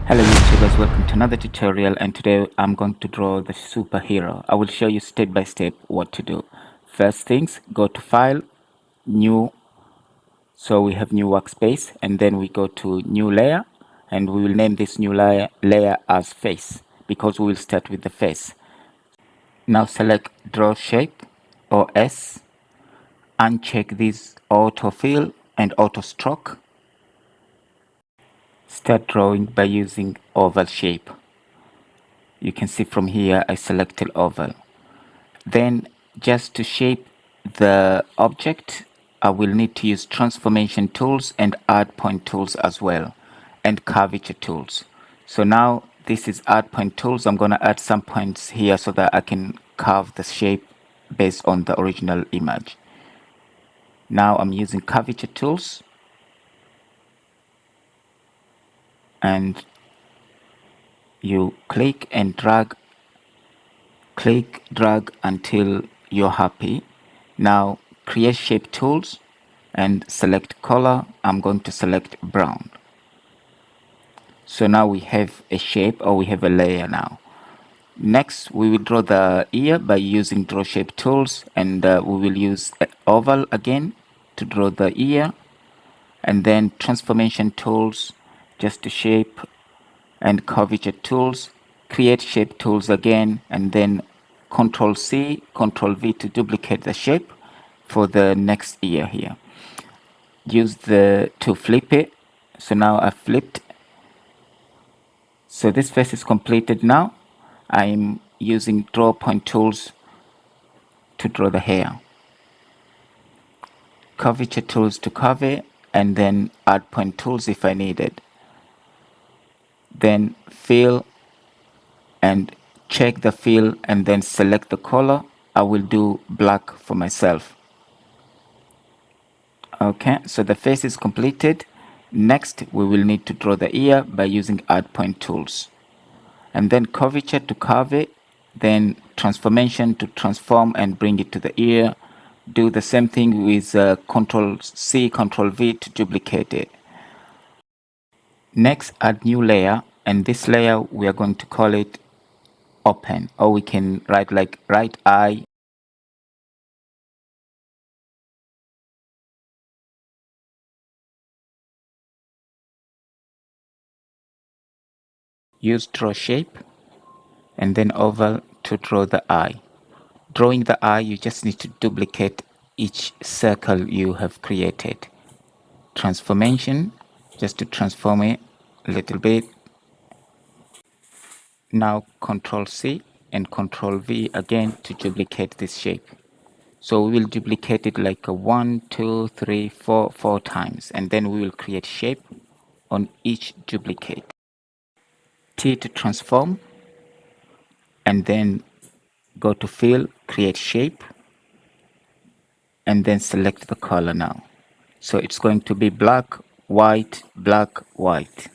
Hello YouTubers, welcome to another tutorial, and today I'm going to draw the superhero. I will show you step by step what to do. First things, go to File, New, so we have new workspace, and then we go to New Layer, and we will name this new layer as Face, because we will start with the face. Now select Draw Shape or S, uncheck this Auto Fill and Auto Stroke. Start drawing by using oval shape. You can see from here I selected oval. Then just to shape the object, I will need to use transformation tools and add point tools as well, and curvature tools. So now this is add point tools. I'm going to add some points here so that I can carve the shape based on the original image. Now I'm using curvature tools, and you click, drag until you're happy. Now create shape tools and select color. I'm going to select brown. So now we have a shape, or we have a layer now. Next, we will draw the ear by using draw shape tools, and we will use oval again to draw the ear, and then transformation tools just to shape, and curvature tools, create shape tools again, and then Control C, Control V to duplicate the shape for the next ear here. Use the to flip it. So now I flipped. So this face is completed now. I'm using draw point tools to draw the hair, curvature tools to curve, and then add point tools if I needed. Then fill and check the fill, and then select the color. I will do black for myself. Okay, so the face is completed. Next, we will need to draw the ear by using add point tools, and then curvature to curve it, then transformation to transform and bring it to the ear. Do the same thing with Control C, Control V to duplicate it. Next, add new layer, and this layer we are going to call it open, or we can write like right eye. Use draw shape and then oval to draw the eye. Drawing the eye, you just need to duplicate each circle you have created. Transformation, just to transform it a little bit. Now Control C and Control V again to duplicate this shape. So we will duplicate it like a 1, 2, 3, 4, 4 times, and then we will create shape on each duplicate. T to transform, and then go to fill, create shape, and then select the color now. So it's going to be black, white, black, white.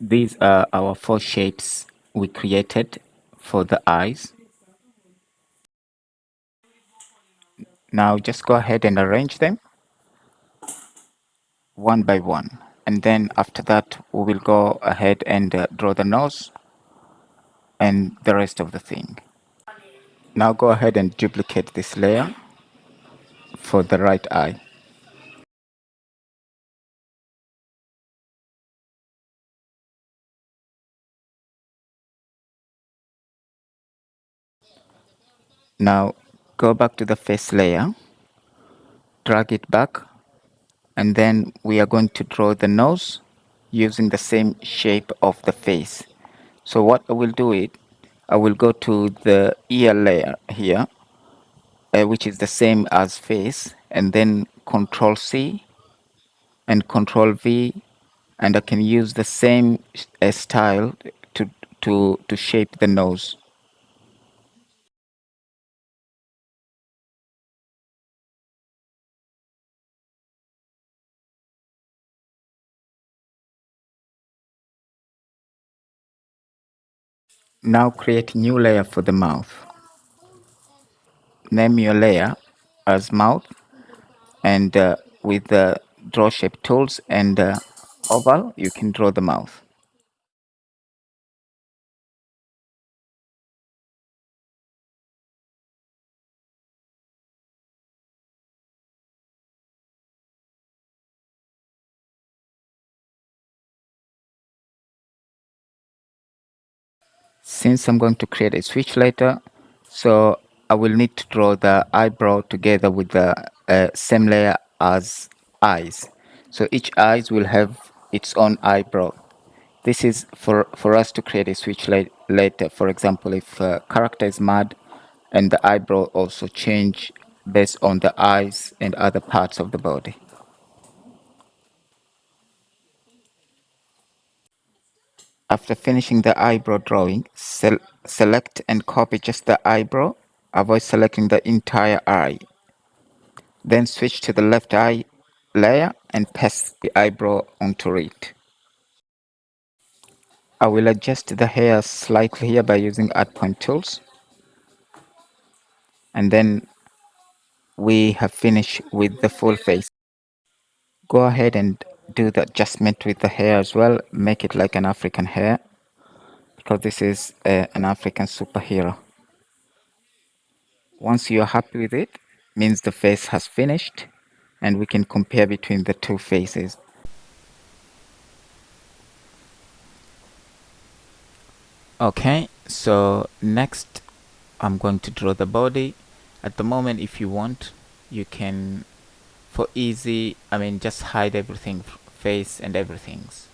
These are our 4 shapes we created for the eyes. Now just go ahead and arrange them one by one. And then after that, we will go ahead and draw the nose and the rest of the thing. Now go ahead and duplicate this layer for the right eye. Now go back to the face layer, drag it back, and then we are going to draw the nose using the same shape of the face. So what I will do it, I will go to the ear layer here, which is the same as face, and then Control C and Control V, and I can use the same style to shape the nose. Now create new layer for the mouth. Name your layer as mouth, and with the draw shape tools and oval, you can draw the mouth. Since I'm going to create a switch later, so I will need to draw the eyebrow together with the same layer as eyes. So each eyes will have its own eyebrow. This is for us to create a switch later. For example, if a character is mad and the eyebrow also change based on the eyes and other parts of the body. After finishing the eyebrow drawing, select and copy just the eyebrow. Avoid selecting the entire eye. Then switch to the left eye layer and paste the eyebrow onto it. I will adjust the hair slightly here by using add point tools. And then we have finished with the full face. Go ahead and do the adjustment with the hair as well. Make it like an African hair, because this is an African superhero. Once you're happy with it, means the face has finished, and we can compare between the two faces. Okay, so next I'm going to draw the body. At the moment, if you want, you can, for easy, just hide everything, face and everything's.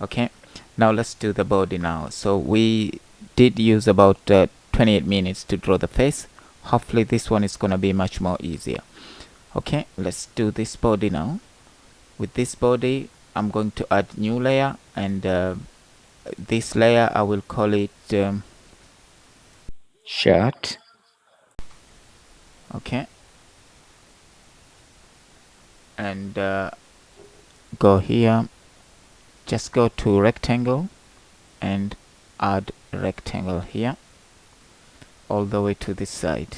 Okay, now let's do the body now. So we did use about 28 minutes to draw the face. Hopefully this one is gonna be much more easier. Okay, let's do this body now. With this body, I'm going to add new layer, and this layer I will call it shirt. Okay, and go here, just go to rectangle and add rectangle here all the way to this side.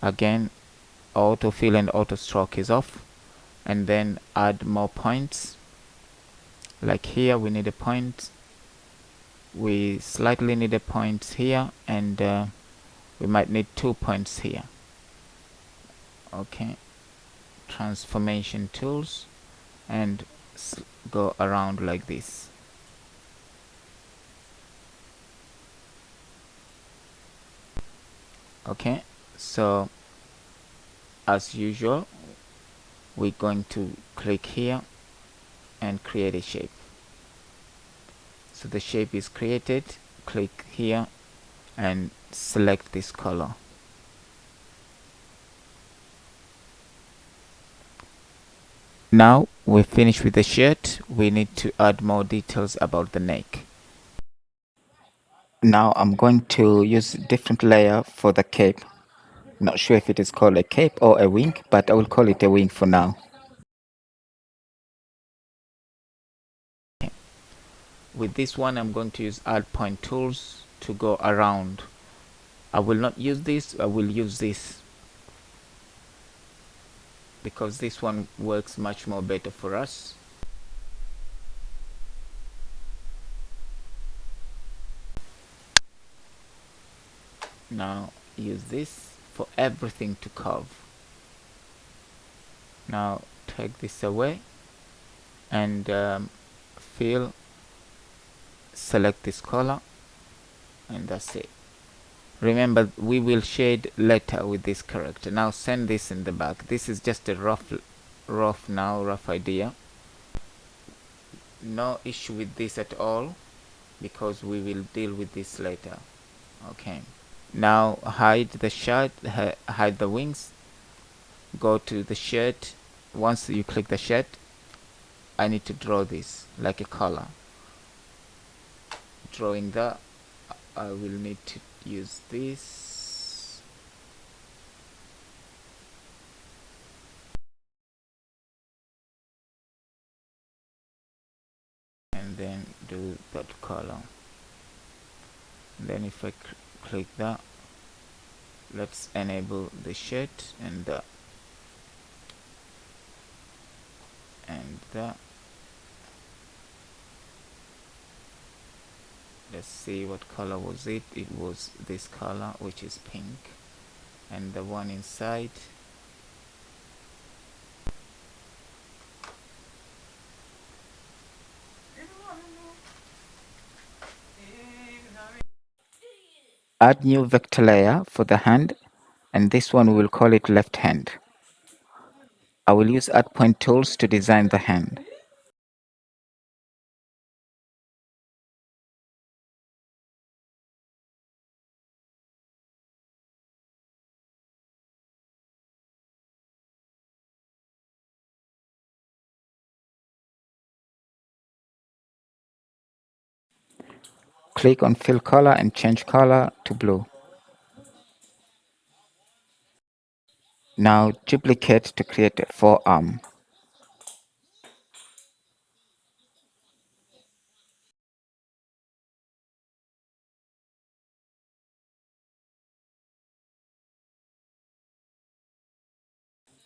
Again, autofill and auto stroke is off, and then add more points. Like here we need a point, we slightly need a point here, and we might need 2 points here. Okay, transformation tools, and go around like this. Okay, so as usual, we're going to click here and create a shape. So the shape is created. Click here and select this color. Now we're finished with the shirt. We need to add more details about the neck. Now I'm going to use a different layer for the cape. Not sure if it is called a cape or a wing, but I will call it a wing for now. With this one, I'm going to use add point tools to go around. I will not use this, I will use this, because this one works much more better for us. Now use this for everything to curve. Now take this away and fill, select this color, and that's it. Remember, we will shade later with this character. Now send this in the back. This is just a rough idea. No issue with this at all, because we will deal with this later. Okay, now hide the shirt, hide the wings, go to the shirt. Once you click the shirt, I need to draw this like a color. Drawing that, I will need to use this. And then do that color. Then if I click that, let's enable the shirt and let's see what color was it. It was this color, which is pink, and the one inside, add new vector layer for the hand, and this one we will call it left hand. I will use add point tools to design the hand. Click on fill color and change color to blue. Now duplicate to create a forearm.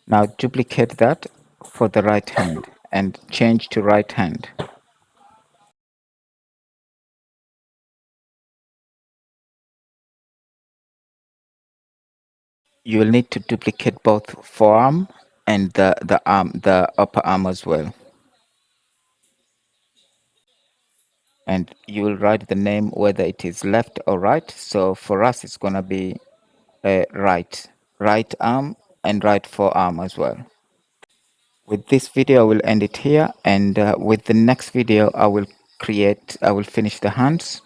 Now duplicate that for the right hand and change to right hand. You will need to duplicate both forearm and the upper arm as well. And you will write the name whether it is left or right. So for us, it's gonna be right arm and right forearm as well. With this video, I will end it here, and with the next video, I will finish the hands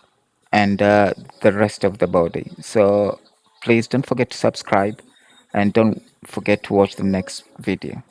and the rest of the body. So please don't forget to subscribe and don't forget to watch the next video.